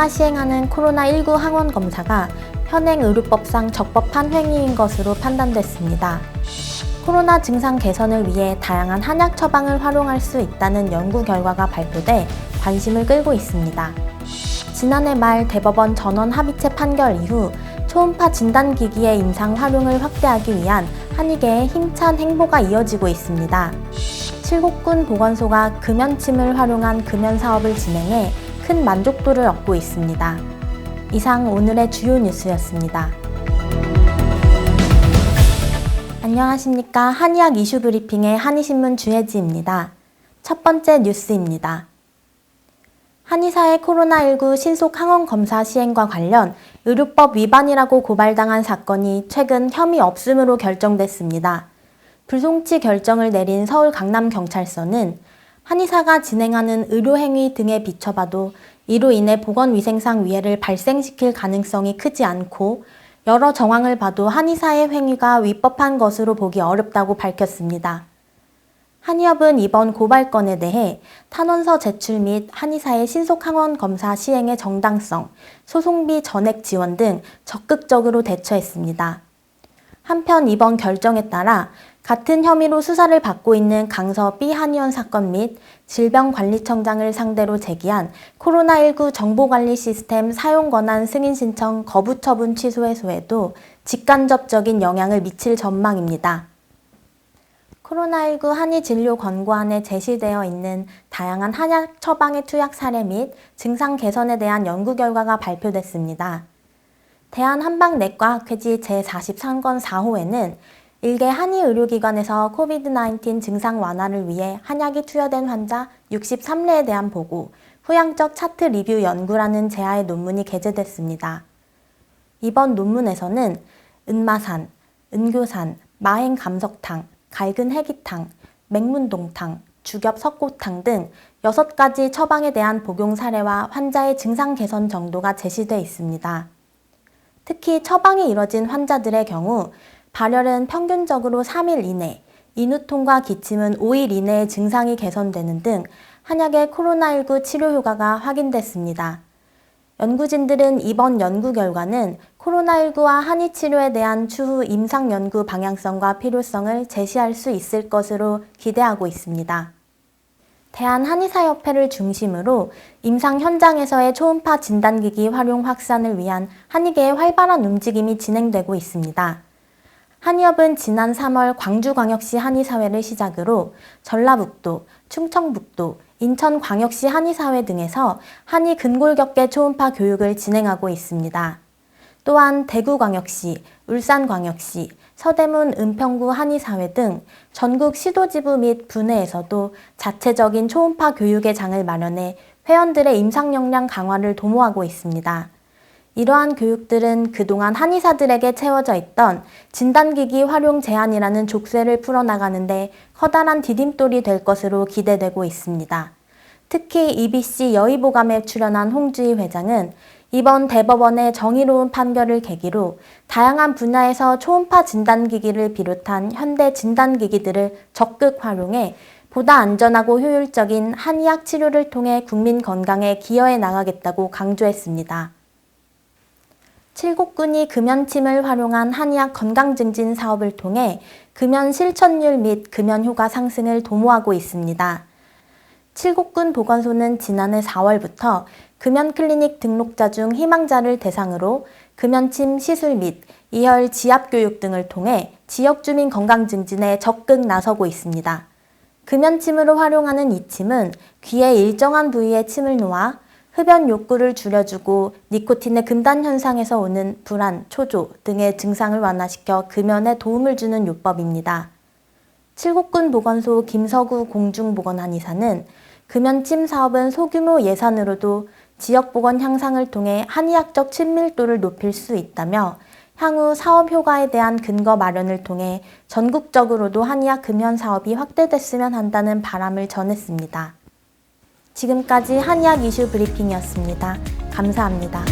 한의사가 시행하는 코로나19 항원 검사가 현행 의료법상 적법한 행위인 것으로 판단됐습니다. 코로나 증상 개선을 위해 다양한 한약 처방을 활용할 수 있다는 연구 결과가 발표돼 관심을 끌고 있습니다. 지난해 말 대법원 전원 합의체 판결 이후 초음파 진단기기의 임상 활용을 확대하기 위한 한의계의 힘찬 행보가 이어지고 있습니다. 칠곡군 보건소가 금연침을 활용한 금연 사업을 진행해 큰 만족도를 얻고 있습니다. 이상 오늘의 주요 뉴스였습니다. 안녕하십니까. 한의학 이슈 브리핑의 한의신문 주혜지입니다. 첫 번째 뉴스입니다. 한의사의 코로나19 신속 항원 검사 시행과 관련 의료법 위반이라고 고발당한 사건이 최근 혐의 없음으로 결정됐습니다. 불송치 결정을 내린 서울 강남경찰서는 한의사가 진행하는 의료행위 등에 비춰봐도 이로 인해 보건위생상 위해를 발생시킬 가능성이 크지 않고 여러 정황을 봐도 한의사의 행위가 위법한 것으로 보기 어렵다고 밝혔습니다. 한의협은 이번 고발건에 대해 탄원서 제출 및 한의사의 신속 항원 검사 시행의 정당성, 소송비 전액 지원 등 적극적으로 대처했습니다. 한편 이번 결정에 따라 같은 혐의로 수사를 받고 있는 강서 B 한의원 사건 및 질병관리청장을 상대로 제기한 코로나19 정보관리 시스템 사용 권한 승인 신청 거부 처분 취소 해소에도 직간접적인 영향을 미칠 전망입니다. 코로나19 한의 진료 권고안에 제시되어 있는 다양한 한약 처방의 투약 사례 및 증상 개선에 대한 연구 결과가 발표됐습니다. 대한한방내과학회지 제43권 4호에는 일개 한의 의료기관에서 코비드-19 증상 완화를 위해 한약이 투여된 환자 63例에 대한 보고, 후양적 차트 리뷰 연구라는 제하의 논문이 게재됐습니다. 이번 논문에서는 은마산, 은교산, 마행감석탕, 갈근 해기탕, 맹문동탕, 주겹 석고탕 등 6가지 처방에 대한 복용 사례와 환자의 증상 개선 정도가 제시되어 있습니다. 특히 처방이 이뤄진 환자들의 경우 발열은 평균적으로 3일 이내, 인후통과 기침은 5일 이내에 증상이 개선되는 등 한약의 코로나19 치료 효과가 확인됐습니다. 연구진들은 이번 연구 결과는 코로나19와 한의 치료에 대한 추후 임상 연구 방향성과 필요성을 제시할 수 있을 것으로 기대하고 있습니다. 대한한의사협회를 중심으로 임상 현장에서의 초음파 진단기기 활용 확산을 위한 한의계의 활발한 움직임이 진행되고 있습니다. 한의협은 지난 3월 광주광역시 한의사회를 시작으로 전라북도, 충청북도, 인천광역시 한의사회 등에서 한의 근골격계 초음파 교육을 진행하고 있습니다. 또한 대구광역시, 울산광역시, 서대문 은평구 한의사회 등 전국 시도지부 및 분회에서도 자체적인 초음파 교육의 장을 마련해 회원들의 임상 역량 강화를 도모하고 있습니다. 이러한 교육들은 그동안 한의사들에게 채워져 있던 진단기기 활용 제한이라는 족쇄를 풀어나가는데 커다란 디딤돌이 될 것으로 기대되고 있습니다. 특히 EBC 여의보감에 출연한 홍주희 회장은 이번 대법원의 정의로운 판결을 계기로 다양한 분야에서 초음파 진단기기를 비롯한 현대 진단기기들을 적극 활용해 보다 안전하고 효율적인 한의학 치료를 통해 국민 건강에 기여해 나가겠다고 강조했습니다. 칠곡군이 금연침을 활용한 한의학 건강증진 사업을 통해 금연 실천율 및 금연 효과 상승을 도모하고 있습니다. 칠곡군 보건소는 지난해 4월부터 금연 클리닉 등록자 중 희망자를 대상으로 금연침 시술 및 이혈 지압 교육 등을 통해 지역 주민 건강 증진에 적극 나서고 있습니다. 금연침으로 활용하는 이 침은 귀의 일정한 부위에 침을 놓아 흡연 욕구를 줄여주고 니코틴의 금단 현상에서 오는 불안, 초조 등의 증상을 완화시켜 금연에 도움을 주는 요법입니다. 칠곡군 보건소 김서구 공중보건한의사는 금연침 사업은 소규모 예산으로도 지역보건 향상을 통해 한의학적 친밀도를 높일 수 있다며 향후 사업 효과에 대한 근거 마련을 통해 전국적으로도 한의학 금연 사업이 확대됐으면 한다는 바람을 전했습니다. 지금까지 한의학 이슈 브리핑이었습니다. 감사합니다.